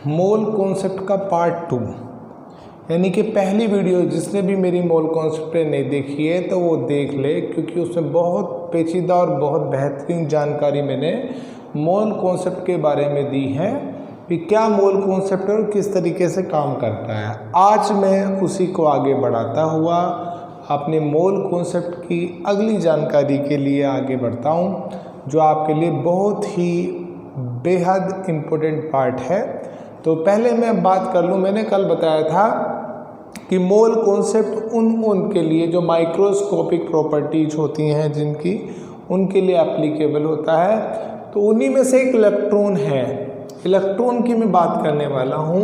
Mole concept का part 2, यानी कि पहली वीडियो जिसने भी मेरी मोल कॉन्सेप्ट नहीं देखी है तो वो देख ले, क्योंकि उसमें बहुत पेचीदा और बहुत बेहतरीन जानकारी मैंने मोल कॉन्सेप्ट के बारे में दी है कि क्या मोल कॉन्सेप्ट और किस तरीके से काम करता है। आज मैं उसी को आगे बढ़ाता हुआ अपने मोल कॉन्सेप्ट की अगली जानकारी के लिए आगे बढ़ता हूँ, जो आपके लिए बहुत ही बेहद इम्पोर्टेंट पार्ट है। तो पहले मैं बात कर लूँ, मैंने कल बताया था कि मोल कॉन्सेप्ट उनके लिए जो माइक्रोस्कोपिक प्रॉपर्टीज होती हैं जिनकी, उनके लिए एप्लीकेबल होता है। तो उन्हीं में से एक इलेक्ट्रॉन है। इलेक्ट्रॉन की मैं बात करने वाला हूँ।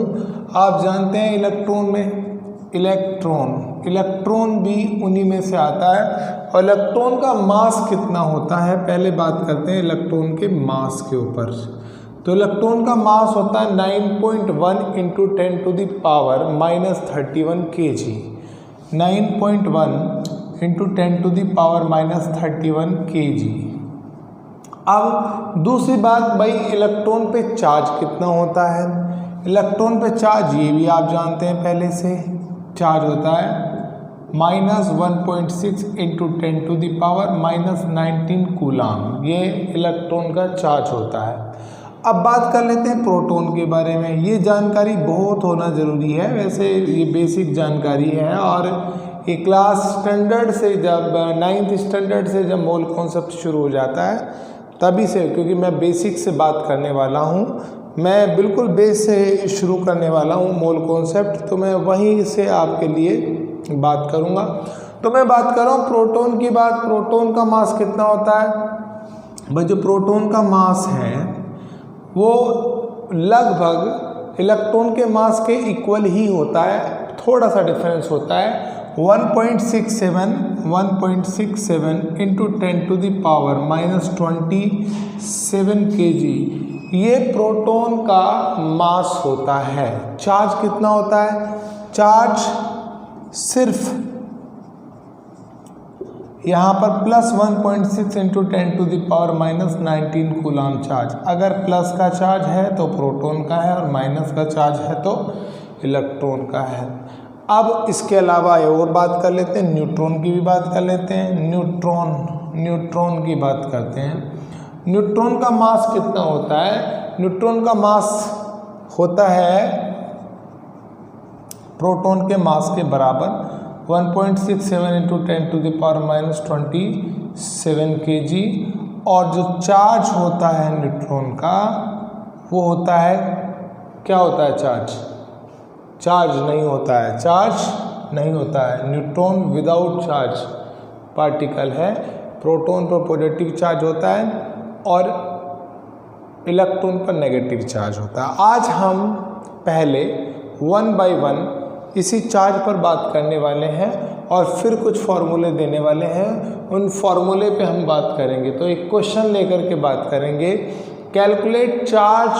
आप जानते हैं इलेक्ट्रॉन में इलेक्ट्रॉन भी उन्हीं में से आता है। और इलेक्ट्रॉन का मास कितना होता है, पहले बात करते हैं इलेक्ट्रॉन के मास के ऊपर। तो इलेक्ट्रॉन का मास होता है 9.1 into 10 to the power -31 kg। 9.1 into 10 to the power -31 kg। अब दूसरी बात भाई, इलेक्ट्रॉन पे चार्ज कितना होता है। इलेक्ट्रॉन पे चार्ज ये भी आप जानते हैं पहले से, चार्ज होता है -1.6 into 10 to the power -19 coulomb. ये इलेक्ट्रॉन का चार्ज होता है। अब बात कर लेते हैं प्रोटॉन के बारे में। ये जानकारी बहुत होना ज़रूरी है, वैसे ये बेसिक जानकारी है और ये क्लास स्टैंडर्ड से जब 9th स्टैंडर्ड से जब मोल कॉन्सेप्ट शुरू हो जाता है तभी से, क्योंकि मैं बेसिक से बात करने वाला हूँ, मैं बिल्कुल बेस से शुरू करने वाला हूँ मोल कॉन्सेप्ट, तो मैं वहीं से आपके लिए बात करूँगा। तो मैं बात कर रहा हूँ प्रोटॉन की बात। प्रोटॉन का मास कितना होता है भाई? जो प्रोटॉन का मास है वो लगभग इलेक्ट्रॉन के मास के इक्वल ही होता है, थोड़ा सा डिफरेंस होता है। 1.67 into 10 to the power -27 kg ये प्रोटॉन का मास होता है। चार्ज कितना होता है? चार्ज सिर्फ यहाँ पर +1.6 into 10 to the power -19 coulomb charge. अगर प्लस का चार्ज है तो प्रोटॉन का है और माइनस का चार्ज है तो इलेक्ट्रॉन का है। अब इसके अलावा और बात कर लेते हैं, न्यूट्रॉन की भी बात कर लेते हैं। न्यूट्रॉन की बात करते हैं। न्यूट्रॉन का मास कितना होता है? न्यूट्रॉन का मास होता है प्रोटॉन के मास के बराबर 1.67 into 10 to the power -27 kg। और जो चार्ज होता है न्यूट्रॉन का वो होता है, क्या होता है? चार्ज नहीं होता है। चार्ज नहीं होता है। न्यूट्रॉन विदाउट चार्ज पार्टिकल है। प्रोटॉन पर पॉजिटिव चार्ज होता है और इलेक्ट्रॉन पर नेगेटिव चार्ज होता है। आज हम पहले 1 बाय 1 इसी चार्ज पर बात करने वाले हैं और फिर कुछ फॉर्मूले देने वाले हैं, उन फॉर्मूले पे हम बात करेंगे। तो एक क्वेश्चन लेकर के बात करेंगे, calculate charge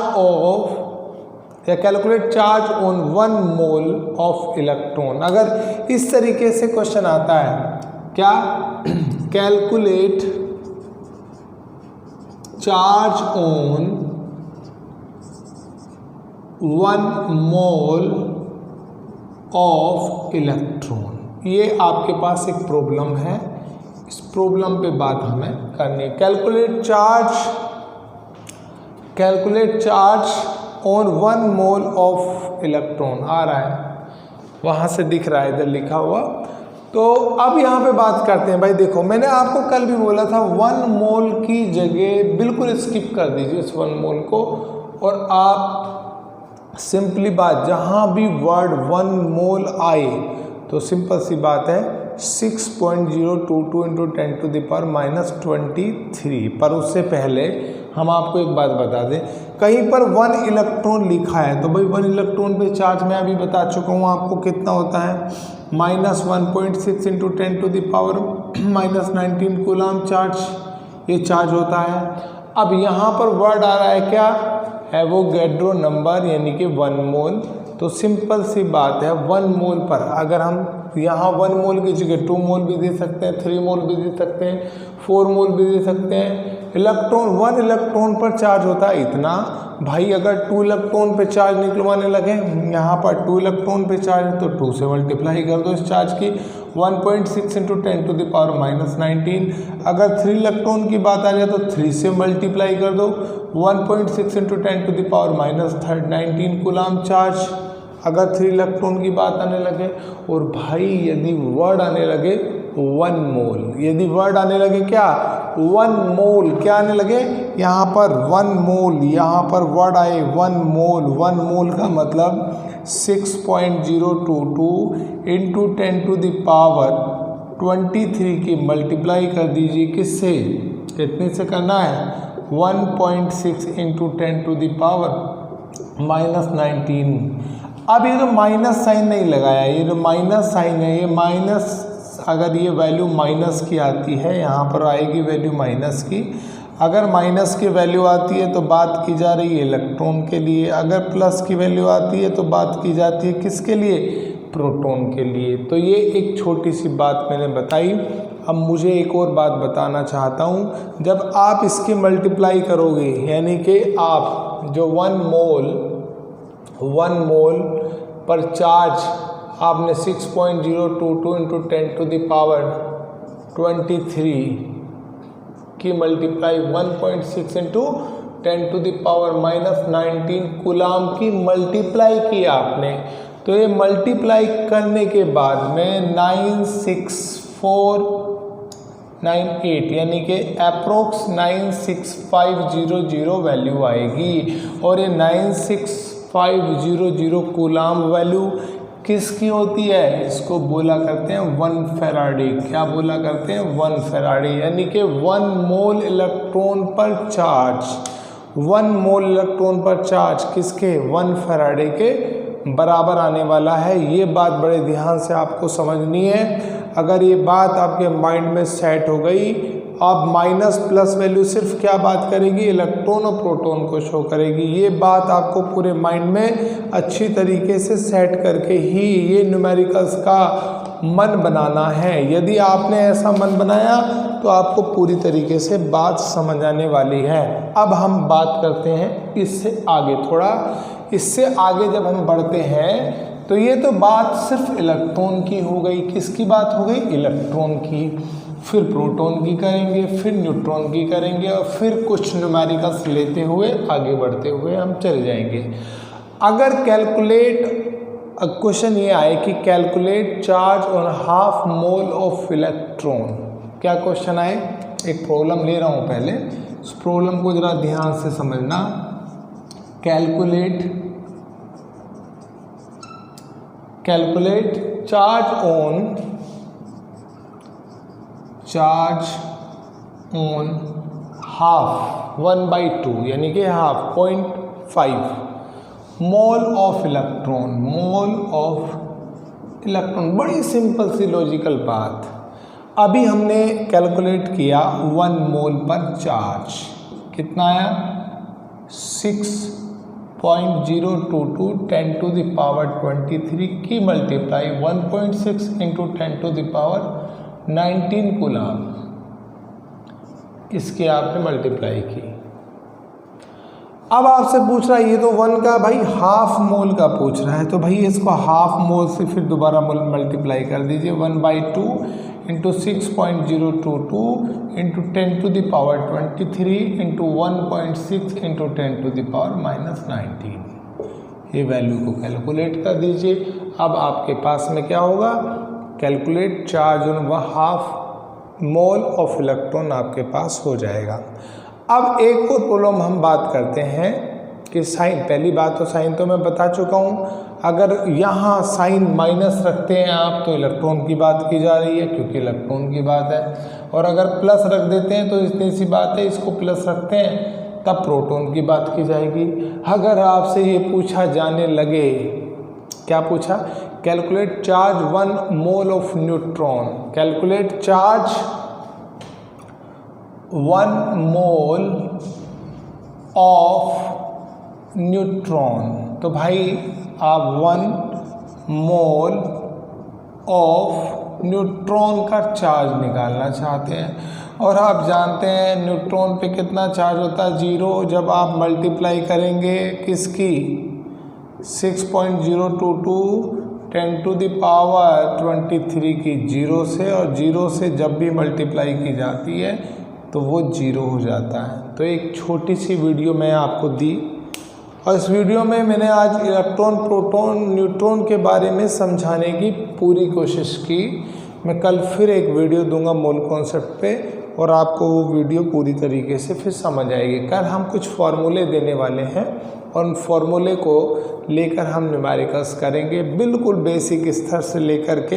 on 1 mole of electron. अगर इस तरीके से क्वेश्चन आता है, क्या? Calculate charge on 1 mole of electron. ये आपके पास एक प्रॉब्लम है, इस प्रॉब्लम पे बात हमें करनी है। Calculate charge on 1 mole of electron आ रहा है, वहाँ से दिख रहा है, इधर लिखा हुआ। तो अब यहाँ पे बात करते हैं भाई। देखो, मैंने आपको कल भी बोला था 1 मोल की जगह बिल्कुल स्किप कर दीजिए इस 1 मोल को, और आप सिंपली बात, जहाँ भी वर्ड 1 मोल आए तो सिंपल सी बात है 6.022 इंटू 10 टू द पावर -23। पर उससे पहले हम आपको एक बात बता दें, कहीं पर 1 इलेक्ट्रॉन लिखा है तो भाई 1 इलेक्ट्रॉन पे चार्ज मैं अभी बता चुका हूँ आपको कितना होता है, -1.6 into 10 to the power -19 coulomb charge, ये चार्ज होता है। अब यहाँ पर वर्ड आ रहा है, क्या है? एवोगैड्रो नंबर, यानी कि 1 मोल। तो सिंपल सी बात है, 1 मोल पर अगर हम यहाँ 1 मोल की जगह 2 मोल भी दे सकते हैं, 3 मोल भी दे सकते हैं, 4 मोल भी दे सकते हैं, इलेक्ट्रॉन 1 इलेक्ट्रॉन पर चार्ज होता है इतना। भाई अगर 2 इलेक्ट्रॉन पे चार्ज निकलवाने लगे, यहाँ पर 2 इलेक्ट्रॉन पे चार्ज है तो 2 से मल्टीप्लाई कर दो इस चार्ज की, 1.6 × 10⁻⁻19। अगर 3 इलेक्ट्रॉन की बात आ जाए तो 3 से मल्टीप्लाई कर दो, 1.6 × 10⁻⁻19 कूलाम चार्ज अगर 3 इलेक्ट्रॉन की बात आने लगे। और भाई यदि वर्ड आने लगे 1 मोल, यदि वर्ड आने लगे क्या 1 मोल, क्या आने लगे यहाँ पर 1 मोल, यहाँ पर वर्ड आए 1 मोल। 1 मोल का मतलब 6.022 × 10⁻23 की मल्टीप्लाई कर दीजिए किससे, कितने से करना है 1.6 × 10⁻⁻19। अब ये जो माइनस साइन नहीं लगाया, ये जो माइनस साइन है, ये माइनस, अगर ये वैल्यू माइनस की आती है यहाँ पर आएगी वैल्यू माइनस की। अगर माइनस की वैल्यू आती है तो बात की जा रही है इलेक्ट्रॉन के लिए, अगर प्लस की वैल्यू आती है तो बात की जाती है किसके लिए, प्रोटॉन के लिए। तो ये एक छोटी सी बात मैंने बताई। अब मुझे एक और बात बताना चाहता हूँ, जब आप इसकी मल्टीप्लाई करोगे, यानी कि आप जो 1 मोल पर चार्ज आपने 6.022 × 10⁻23 की मल्टीप्लाई 1.6 × 10⁻⁻19 कूलाम की मल्टीप्लाई की आपने, तो ये मल्टीप्लाई करने के बाद में 96498 यानी कि अप्रोक्स 96500 वैल्यू आएगी। और ये 96500 कूलाम वैल्यू किसकी होती है, इसको बोला करते हैं 1 फैराडे। क्या बोला करते हैं 1 फैराडे, यानी कि 1 मोल इलेक्ट्रॉन पर चार्ज, 1 मोल इलेक्ट्रॉन पर चार्ज किसके 1 फैराडे के बराबर आने वाला है। ये बात बड़े ध्यान से आपको समझनी है। अगर ये बात आपके माइंड में सेट हो गई, अब माइनस प्लस वैल्यू सिर्फ क्या बात करेगी, इलेक्ट्रॉन और प्रोटॉन को शो करेगी। ये बात आपको पूरे माइंड में अच्छी तरीके से सेट करके ही ये न्यूमेरिकल्स का मन बनाना है। यदि आपने ऐसा मन बनाया तो आपको पूरी तरीके से बात समझ आने वाली है। अब हम बात करते हैं इससे आगे, थोड़ा इससे आगे जब हम बढ़ते हैं तो ये तो बात सिर्फ इलेक्ट्रॉन की हो गई। किसकी बात हो गई, इलेक्ट्रॉन की। फिर प्रोटॉन की करेंगे, फिर न्यूट्रॉन की करेंगे, और फिर कुछ न्यूमेरिकल्स लेते हुए आगे बढ़ते हुए हम चले जाएंगे। अगर कैलकुलेट क्वेश्चन ये आए कि calculate charge on half mole of electron, क्या क्वेश्चन आए, एक प्रॉब्लम ले रहा हूँ पहले, उस प्रॉब्लम को जरा ध्यान से समझना। कैलकुलेट चार्ज ऑन हाफ 1/2 यानी कि हाफ 0.5 मोल ऑफ इलेक्ट्रॉन। बड़ी सिंपल सी लॉजिकल बात। अभी हमने कैलकुलेट किया 1 मोल पर चार्ज, कितना आया 6.022 10⁻23 की मल्टीप्लाई 1.6 × 10⁻19 कूलाम, इसकी आपने मल्टीप्लाई की। अब आपसे पूछ रहा है, ये तो 1 का भाई हाफ मोल का पूछ रहा है, तो भाई इसको हाफ मोल से फिर दोबारा मल्टीप्लाई कर दीजिए 1/2 × 6.022 × 10⁻23 × 1.6 × 10⁻19, ये वैल्यू को कैलकुलेट कर दीजिए। अब आपके पास में क्या होगा, calculate charge on half mole of electron आपके पास हो जाएगा। अब एक और प्रॉब्लम हम बात करते हैं कि साइन, पहली बात तो साइन तो मैं बता चुका हूँ। अगर यहाँ साइन माइनस रखते हैं आप तो इलेक्ट्रॉन की बात की जा रही है, क्योंकि इलेक्ट्रॉन की बात है। और अगर प्लस रख देते हैं तो इतनी सी बात है, इसको प्लस रखते हैं तब प्रोटॉन की बात की जाएगी। अगर आपसे ये पूछा जाने लगे, क्या पूछा, calculate charge 1 mole of neutron, calculate charge 1 mole of neutron, तो भाई आप 1 मोल ऑफ न्यूट्रॉन का चार्ज निकालना चाहते हैं। और आप जानते हैं न्यूट्रॉन पे कितना चार्ज होता है, 0। जब आप मल्टीप्लाई करेंगे किसकी 6.022 10⁻23 की 0 से, और 0 से जब भी मल्टीप्लाई की जाती है तो वो 0 हो जाता है। तो एक छोटी सी वीडियो मैं आपको दी, और इस वीडियो में मैंने आज इलेक्ट्रॉन, प्रोटॉन, न्यूट्रॉन के बारे में समझाने की पूरी कोशिश की। मैं कल फिर एक वीडियो दूंगा मोल कॉन्सेप्ट पे, और आपको वो वीडियो पूरी तरीके से फिर समझ आएगी। कल हम कुछ फॉर्मूले देने वाले हैं, और उन फॉर्मूले को लेकर हम न्यूमेरिकल्स करेंगे। बिल्कुल बेसिक स्तर से लेकर के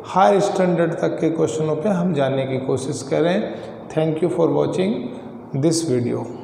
हाई स्टैंडर्ड तक के क्वेश्चनों पे हम जानने की कोशिश करें। Thank you for watching this video.